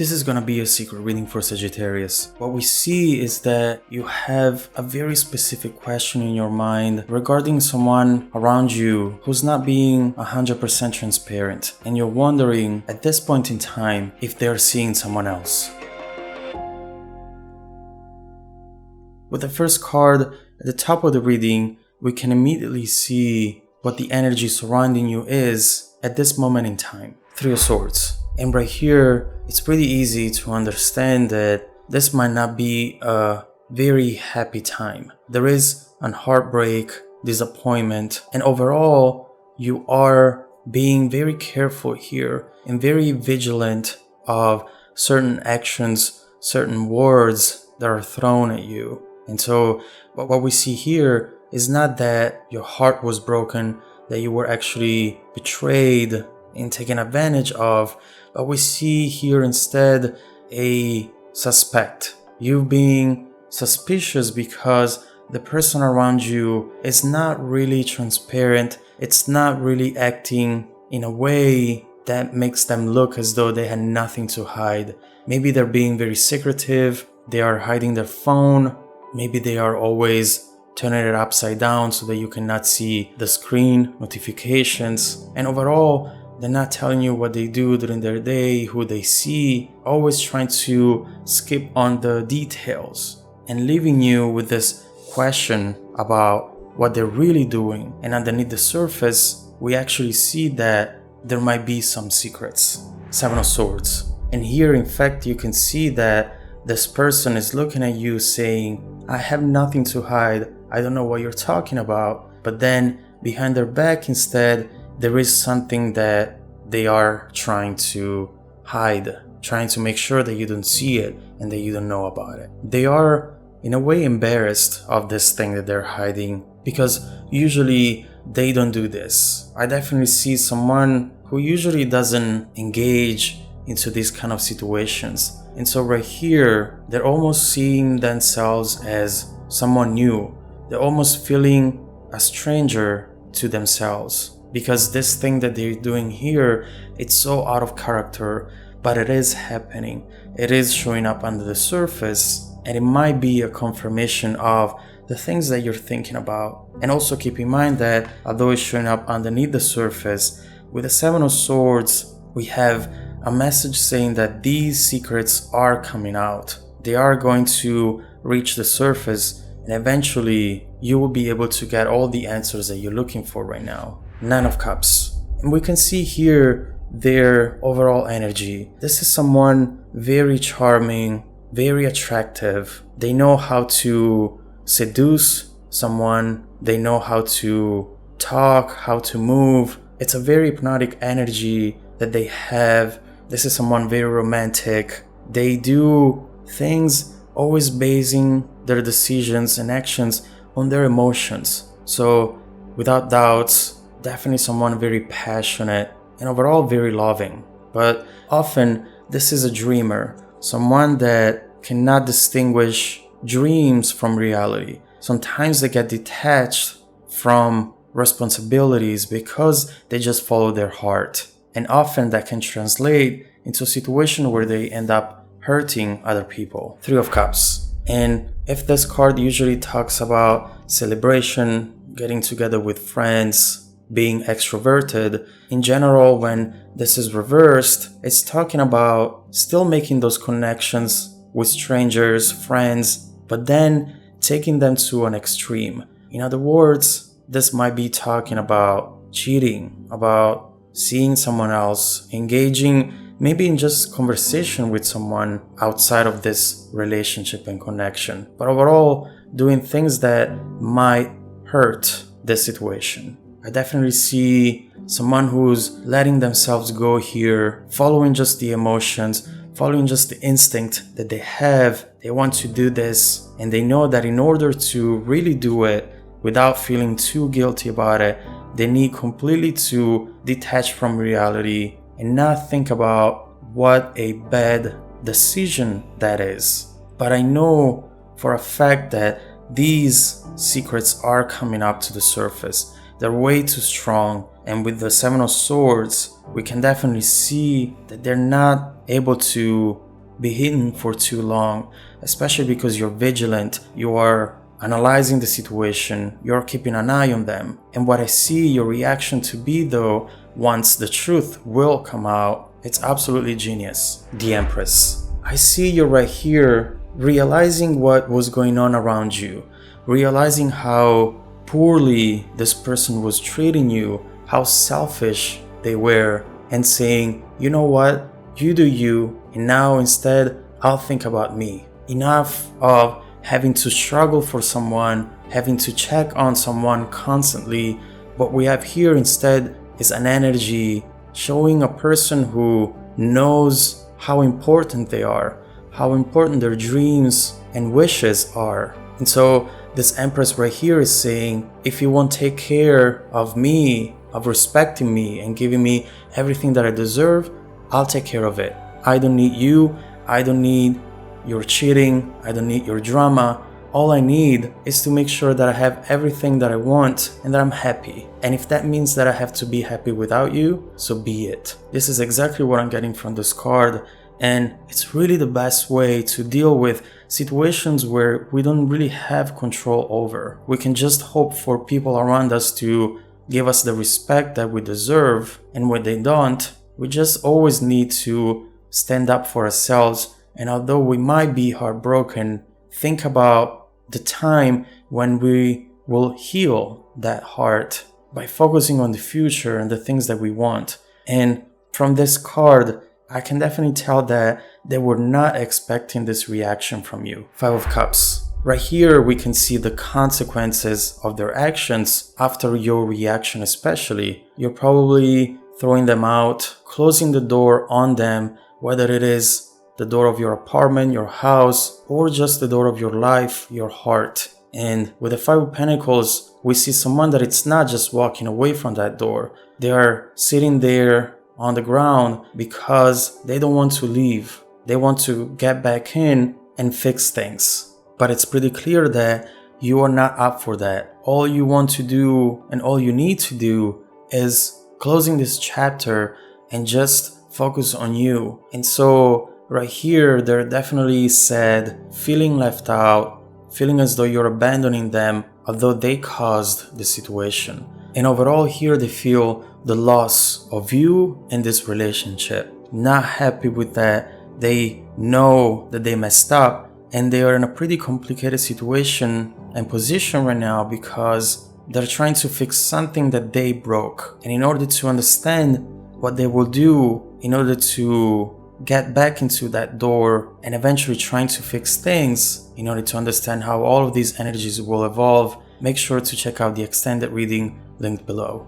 This is gonna be a secret reading for Sagittarius. What we see is that you have a very specific question in your mind regarding someone around you who's not being 100% transparent, and you're wondering at this point in time if they're seeing someone else. With the first card at the top of the reading, we can immediately see what the energy surrounding you is at this moment in time. Three of Swords. And right here, it's pretty easy to understand that this might not be a very happy time. There is a heartbreak, disappointment, and overall, you are being very careful here and very vigilant of certain actions, certain words that are thrown at you. And so what we see here is not that your heart was broken, that you were actually betrayed and taken advantage of, but we see here instead a suspect. You being suspicious because the person around you is not really transparent. It's not really acting in a way that makes them look as though they had nothing to hide. Maybe they're being very secretive. They are hiding their phone. Maybe they are always turning it upside down so that you cannot see the screen notifications. And overall, they're not telling you what they do during their day, who they see, always trying to skip on the details and leaving you with this question about what they're really doing. And underneath the surface, we actually see that there might be some secrets. Seven of Swords. And here, in fact, you can see that this person is looking at you saying, I have nothing to hide. I don't know what you're talking about. But then behind their back instead, there is something that they are trying to hide, trying to make sure that you don't see it and that you don't know about it. They are in a way embarrassed of this thing that they're hiding because usually they don't do this. I definitely see someone who usually doesn't engage into these kind of situations. And so right here, they're almost seeing themselves as someone new. They're almost feeling a stranger to themselves because this thing that they're doing here, it's so out of character, but it is happening. It is showing up under the surface, and it might be a confirmation of the things that you're thinking about. And also keep in mind that although it's showing up underneath the surface, with the Seven of Swords, we have a message saying that these secrets are coming out. They are going to reach the surface, and eventually you will be able to get all the answers that you're looking for right now. Nine of Cups. And we can see here their overall energy. This is someone very charming, very attractive. They know how to seduce someone. They know how to talk, how to move. It's a very hypnotic energy that they have. This is someone very romantic. They do things always basing their decisions and actions on their emotions. So without doubts, definitely someone very passionate and overall very loving. But often this is a dreamer, someone that cannot distinguish dreams from reality. Sometimes they get detached from responsibilities because they just follow their heart. And often that can translate into a situation where they end up hurting other people. Three of Cups. And if this card usually talks about celebration, getting together with friends, being extroverted, in general, when this is reversed, it's talking about still making those connections with strangers, friends, but then taking them to an extreme. In other words, this might be talking about cheating, about seeing someone else, engaging maybe in just conversation with someone outside of this relationship and connection, but overall doing things that might hurt this situation. I definitely see someone who's letting themselves go here, following just the emotions, following just the instinct that they have. They want to do this, and they know that in order to really do it without feeling too guilty about it, they need completely to detach from reality and not think about what a bad decision that is. But I know for a fact that these secrets are coming up to the surface. They're way too strong, and with the Seven of Swords, we can definitely see that they're not able to be hidden for too long, especially because you're vigilant, you are analyzing the situation, you're keeping an eye on them. And what I see your reaction to be though, once the truth will come out, it's absolutely genius. The Empress. I see you right here realizing what was going on around you, realizing how poorly this person was treating you, how selfish they were, and saying, you know what, you do you, and now instead I'll think about me. Enough of having to struggle for someone, having to check on someone constantly. What we have here instead is an energy showing a person who knows how important they are, how important their dreams and wishes are. And so this Empress right here is saying, if you won't take care of me, of respecting me and giving me everything that I deserve, I'll take care of it. I don't need you. I don't need your cheating. I don't need your drama. All I need is to make sure that I have everything that I want and that I'm happy. And if that means that I have to be happy without you, so be it. This is exactly what I'm getting from this card. And it's really the best way to deal with situations where we don't really have control over. We can just hope for people around us to give us the respect that we deserve. And when they don't, we just always need to stand up for ourselves. And although we might be heartbroken, think about the time when we will heal that heart by focusing on the future and the things that we want. And from this card, I can definitely tell that they were not expecting this reaction from you. Five of Cups. Right here, we can see the consequences of their actions after your reaction especially. You're probably throwing them out, closing the door on them, whether it is the door of your apartment, your house, or just the door of your life, your heart. And with the Five of Pentacles, we see someone that it's not just walking away from that door. They are sitting there on the ground because they don't want to leave. They want to get back in and fix things. But it's pretty clear that you are not up for that. All you want to do and all you need to do is closing this chapter and just focus on you. And so right here, they're definitely sad, feeling left out, feeling as though you're abandoning them, although they caused the situation. And overall here, they feel the loss of you in this relationship. Not happy with that. They know that they messed up and they are in a pretty complicated situation and position right now because they're trying to fix something that they broke. And in order to understand what they will do in order to get back into that door and eventually trying to fix things, in order to understand how all of these energies will evolve, make sure to check out the extended reading linked below.